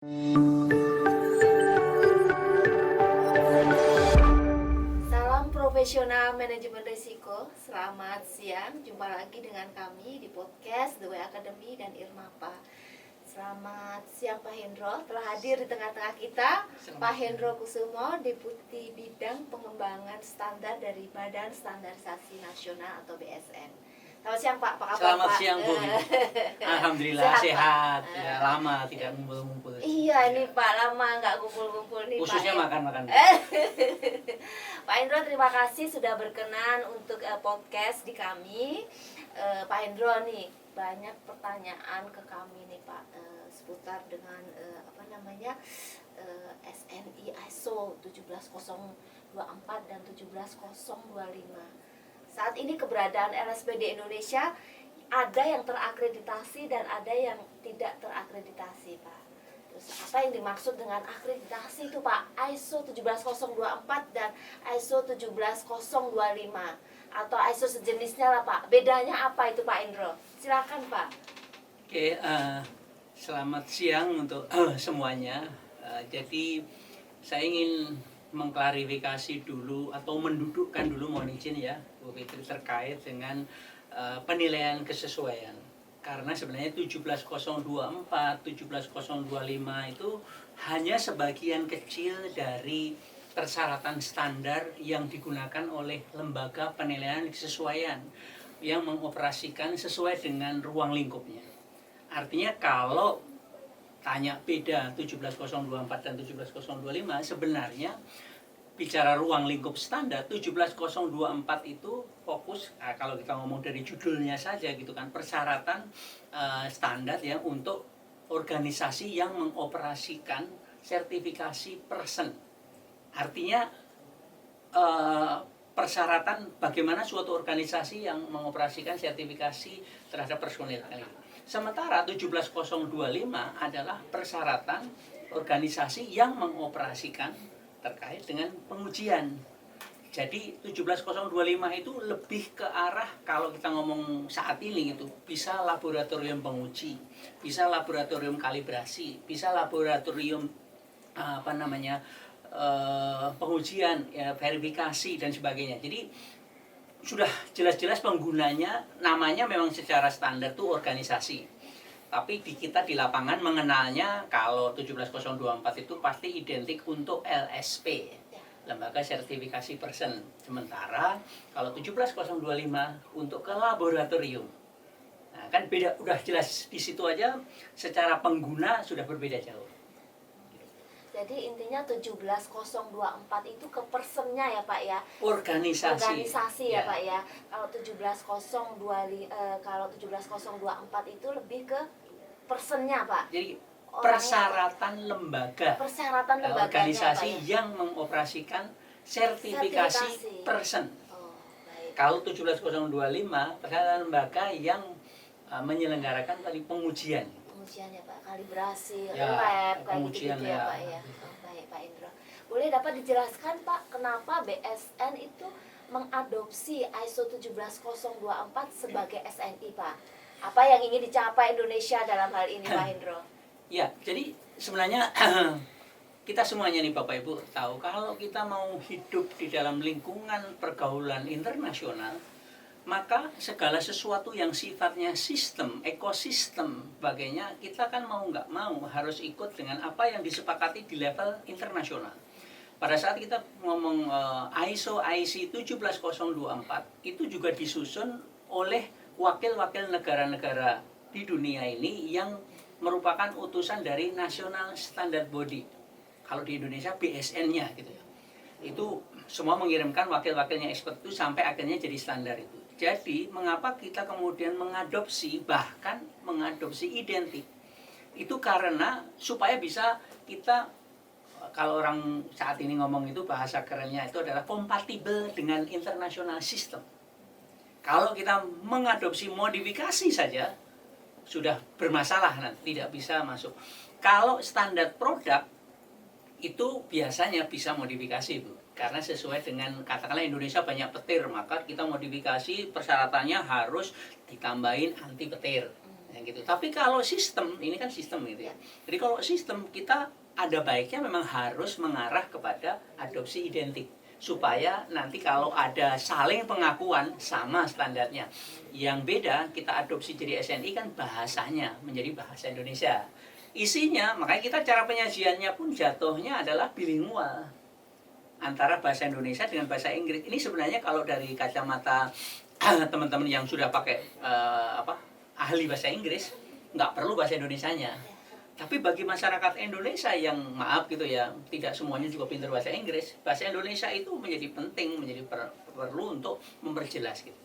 Salam profesional manajemen risiko. Selamat siang, jumpa lagi dengan kami di podcast The Way Academy dan Irmapa. Selamat siang Pak Hendro, telah hadir di tengah-tengah kita. Pak Hendro Kusumo, Deputi Bidang Pengembangan Standar dari Badan Standarisasi Nasional atau BSN. Selamat siang Pak, apa kabar Selamat Pak? siang Bu. Alhamdulillah sehat. Ya, lama tidak ngumpul-ngumpul. Iya nih Pak, lama nggak kumpul-kumpul nih Khususnya Pak. makan-makan. Pak Hendro, terima kasih sudah berkenan untuk podcast di kami. Pak Hendro nih, banyak pertanyaan ke kami nih Pak seputar dengan SNI ISO 17024 dan 17025. Saat ini keberadaan LSPD Indonesia ada yang terakreditasi dan ada yang tidak terakreditasi Pak. Terus apa yang dimaksud dengan akreditasi itu Pak? ISO 17024 dan ISO 17025 atau ISO sejenisnya lah Pak. Bedanya apa itu Pak Indro? Silakan Pak. Oke, selamat siang untuk semuanya. Jadi saya ingin mengklarifikasi dulu atau mendudukkan dulu, mohon izin ya Bu Fitri, terkait dengan penilaian kesesuaian. Karena sebenarnya 17024, 17025 itu hanya sebagian kecil dari persyaratan standar yang digunakan oleh lembaga penilaian kesesuaian yang mengoperasikan sesuai dengan ruang lingkupnya. Artinya kalau tanya beda 17024 dan 17025, sebenarnya bicara ruang lingkup standar 17024 itu fokus, kalau kita ngomong dari judulnya saja gitu kan, persyaratan standar ya untuk organisasi yang mengoperasikan sertifikasi person. Artinya persyaratan bagaimana suatu organisasi yang mengoperasikan sertifikasi terhadap personil. Sementara 17025 adalah persyaratan organisasi yang mengoperasikan terkait dengan pengujian. Jadi 17025 itu lebih ke arah, kalau kita ngomong saat ini itu bisa laboratorium penguji, bisa laboratorium kalibrasi, bisa laboratorium pengujian, ya, verifikasi dan sebagainya. Jadi sudah jelas-jelas penggunanya, namanya memang secara standar itu organisasi. Tapi kita di lapangan mengenalnya, kalau 17024 itu pasti identik untuk LSP, Lembaga Sertifikasi Person. Sementara kalau 17025 untuk ke laboratorium. Nah, kan beda, udah jelas di situ aja secara pengguna sudah berbeda jauh. Jadi intinya 17024 itu ke personnya ya Pak ya. Organisasi ya Pak ya. Kalau 17024 itu lebih ke personnya Pak. Jadi persyaratan lembaga, organisasi Pak, ya? yang mengoperasikan sertifikasi person. Kalau 17025 persyaratan lembaga yang menyelenggarakan tadi pengujian ya Pak, kalibrasi, ya, lab, kayak pengujian gitu ya Pak ya. Baik Pak Indro. Boleh dapat dijelaskan Pak, kenapa BSN itu mengadopsi ISO 17024 sebagai SNI Pak? Apa yang ingin dicapai Indonesia dalam hal ini Pak Indro? Ya, jadi sebenarnya kita semuanya nih Bapak Ibu tahu, kalau kita mau hidup di dalam lingkungan pergaulan internasional, maka segala sesuatu yang sifatnya sistem, ekosistem, sebagainya, kita kan mau nggak mau harus ikut dengan apa yang disepakati di level internasional. Pada saat kita ngomong ISO IC 17024, itu juga disusun oleh wakil-wakil negara-negara di dunia ini yang merupakan utusan dari National Standard Body. Kalau di Indonesia BSN-nya gitu ya. Itu semua mengirimkan wakil-wakilnya expert itu sampai akhirnya jadi standar itu. Jadi mengapa kita kemudian mengadopsi, bahkan mengadopsi identik? Itu karena supaya bisa kita, kalau orang saat ini ngomong itu bahasa kerennya itu adalah kompatibel dengan international system. Kalau kita mengadopsi modifikasi saja sudah bermasalah, nanti tidak bisa masuk. Kalau standar produk itu biasanya bisa modifikasi Bu, karena sesuai dengan katakanlah Indonesia banyak petir, maka kita modifikasi persyaratannya harus ditambahin anti petir. gitu. Tapi kalau sistem, ini kan sistem gitu ya. Jadi kalau sistem kita ada baiknya memang harus mengarah kepada adopsi identik, supaya nanti kalau ada saling pengakuan sama standarnya. Yang beda kita adopsi jadi SNI kan bahasanya menjadi bahasa Indonesia. Isinya, makanya kita cara penyajiannya pun jatuhnya adalah bilingual antara bahasa Indonesia dengan bahasa Inggris. Ini sebenarnya kalau dari kacamata teman-teman yang sudah pakai ahli bahasa Inggris, nggak perlu bahasa Indonesianya. Tapi bagi masyarakat Indonesia yang maaf gitu ya, tidak semuanya juga pintar bahasa Inggris, bahasa Indonesia itu menjadi penting, menjadi perlu untuk memperjelas gitu.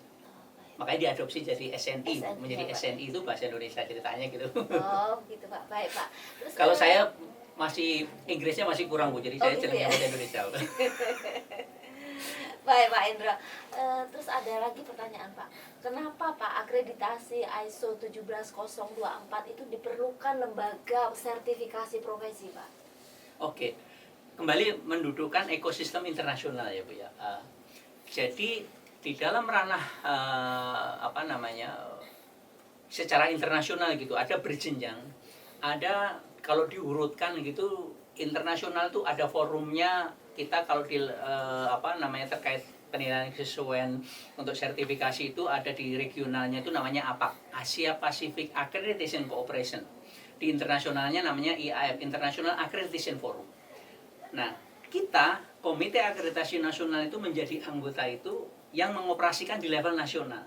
Makanya diadopsi jadi SNI, menjadi Pak. SNI itu bahasa Indonesia ceritanya gitu. Oh, gitu Pak. Baik, Pak. Terus Kalau saya masih Inggrisnya masih kurang Bu, jadi saya gitu cenderungnya ya? bahasa Indonesia. Baik Pak Indra. Terus ada lagi pertanyaan Pak. Kenapa Pak akreditasi ISO 17024 itu diperlukan lembaga sertifikasi profesi Pak? Oke, kembali mendudukkan ekosistem internasional ya Bu ya. Jadi di dalam ranah secara internasional gitu ada berjenjang, ada kalau diurutkan gitu internasional tuh ada forumnya. Kita kalau di terkait penilaian kesesuaian untuk sertifikasi itu ada di regionalnya itu namanya APAC, Asia Pacific Accreditation Cooperation. Di internasionalnya namanya IAF, International Accreditation Forum. Nah, kita Komite Akreditasi Nasional itu menjadi anggota itu yang mengoperasikan di level nasional.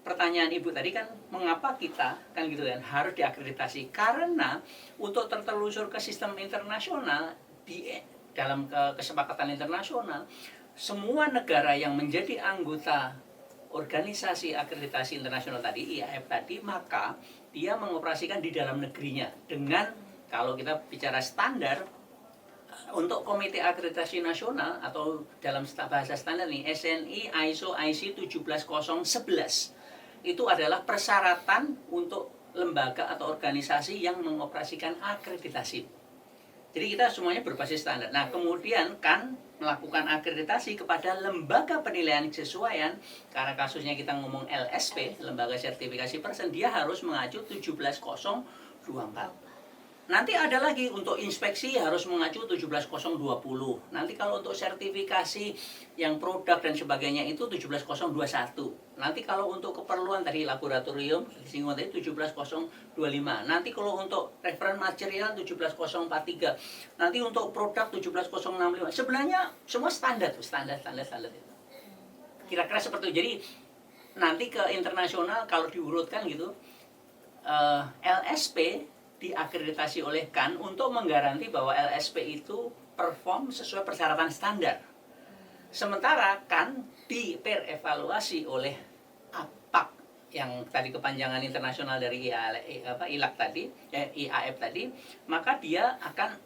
Pertanyaan Ibu tadi kan, mengapa kita kan gitu kan harus diakreditasi? Karena untuk tertelusur ke sistem internasional di dalam kesepakatan internasional, semua negara yang menjadi anggota organisasi akreditasi internasional tadi, IAF tadi, maka dia mengoperasikan di dalam negerinya dengan, kalau kita bicara standar, untuk Komite Akreditasi Nasional atau dalam bahasa standar nih SNI ISO IC 17011 itu adalah persyaratan untuk lembaga atau organisasi yang mengoperasikan akreditasi. Jadi kita semuanya berbasis standar. Nah, kemudian kan melakukan akreditasi kepada lembaga penilaian kesesuaian, karena kasusnya kita ngomong LSP, lembaga sertifikasi person, dia harus mengacu 17024. Nanti ada lagi untuk inspeksi harus mengacu 17020. Nanti kalau untuk sertifikasi yang produk dan sebagainya itu 17021. Nanti kalau untuk keperluan tadi laboratorium disinggung tadi 17025. Nanti kalau untuk reference material 17043. Nanti untuk produk 17065. Sebenarnya semua standar itu. Kira-kira seperti itu. Jadi nanti ke internasional kalau diurutkan gitu, LSP diakreditasi oleh CAN untuk menggaranti bahwa LSP itu perform sesuai persyaratan standar. Sementara CAN diperevaluasi oleh APAC yang tadi kepanjangan internasional dari ILAC tadi, IAF tadi, maka dia akan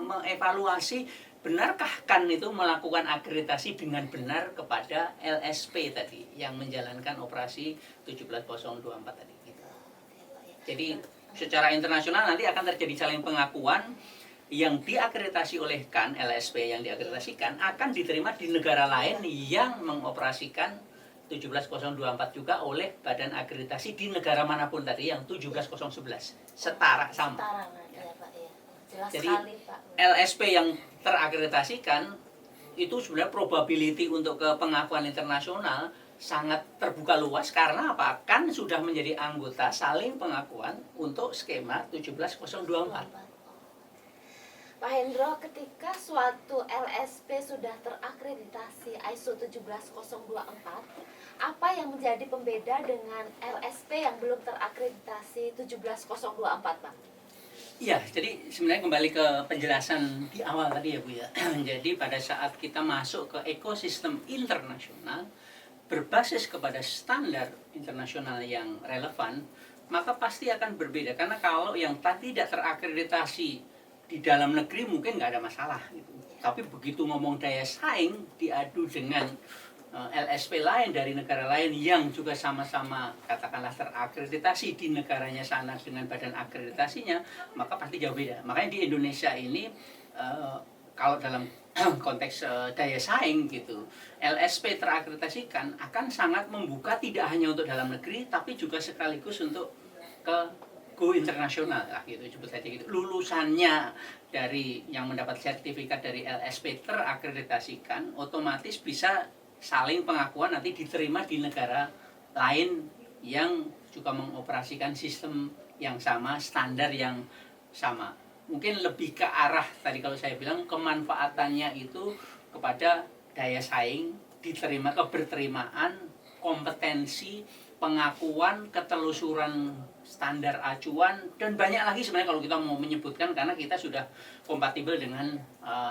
mengevaluasi benarkah CAN itu melakukan akreditasi dengan benar kepada LSP tadi yang menjalankan operasi 17024 tadi gitu. Jadi secara internasional nanti akan terjadi saling pengakuan, yang diakreditasi oleh CAN, LSP yang diakreditasikan akan diterima di negara lain yang mengoperasikan 17024 juga oleh badan akreditasi di negara manapun tadi yang 17011. Setara sama. Setara, ya Pak ya. Jelas Jadi sekali Pak. LSP yang terakreditasikan itu sebenarnya probability untuk ke pengakuan internasional sangat terbuka luas karena apa? Kan sudah menjadi anggota saling pengakuan untuk skema 17024. Pak Hendro, ketika suatu LSP sudah terakreditasi ISO 17024, apa yang menjadi pembeda dengan LSP yang belum terakreditasi 17024, Pak? Iya, jadi sebenarnya kembali ke penjelasan di awal tadi ya Bu ya. Jadi pada saat kita masuk ke ekosistem internasional berbasis kepada standar internasional yang relevan, maka pasti akan berbeda. Karena kalau yang tidak terakreditasi di dalam negeri mungkin nggak ada masalah gitu. Tapi begitu ngomong daya saing diadu dengan LSP lain dari negara lain yang juga sama-sama katakanlah terakreditasi di negaranya sana dengan badan akreditasinya, maka pasti jauh beda. Makanya di Indonesia ini kalau dalam konteks daya saing gitu, LSP terakreditasikan akan sangat membuka tidak hanya untuk dalam negeri tapi juga sekaligus untuk ke go internasional lah gitu, sebut saja gitu. Lulusannya dari yang mendapat sertifikat dari LSP terakreditasikan otomatis bisa saling pengakuan nanti diterima di negara lain yang juga mengoperasikan sistem yang sama, standar yang sama. Mungkin lebih ke arah tadi kalau saya bilang kemanfaatannya itu kepada daya saing, diterima, keberterimaan, kompetensi, pengakuan, ketelusuran standar acuan, dan banyak lagi sebenarnya kalau kita mau menyebutkan karena kita sudah kompatibel dengan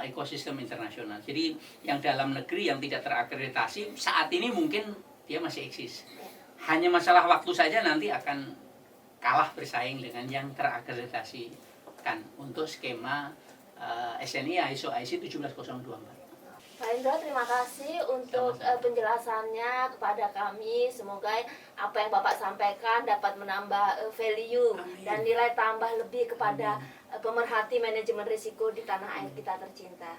ekosistem internasional. Jadi yang dalam negeri yang tidak terakreditasi saat ini mungkin dia masih eksis. Hanya masalah waktu saja nanti akan kalah bersaing dengan yang terakreditasi untuk skema SNI ISO IC 17024. Pak Hendro, terima kasih untuk penjelasannya kepada kami. Semoga apa yang Bapak sampaikan dapat menambah value dan nilai tambah lebih kepada pemerhati manajemen risiko di tanah air kita tercinta.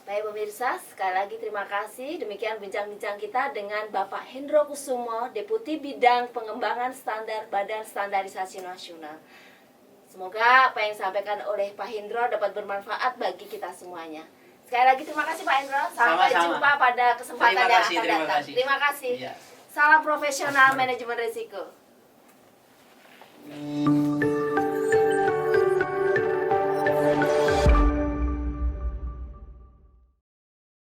Baik pemirsa, sekali lagi terima kasih. Demikian bincang-bincang kita dengan Bapak Hendro Kusumo, Deputi Bidang Pengembangan Standar Badan Standarisasi Nasional. Semoga apa yang disampaikan oleh Pak Hendro dapat bermanfaat bagi kita semuanya. Sekali lagi terima kasih Pak Hendro. Sampai Sama-sama. jumpa pada kesempatan yang akan datang. Terima kasih. Ya. Salam profesional manajemen risiko.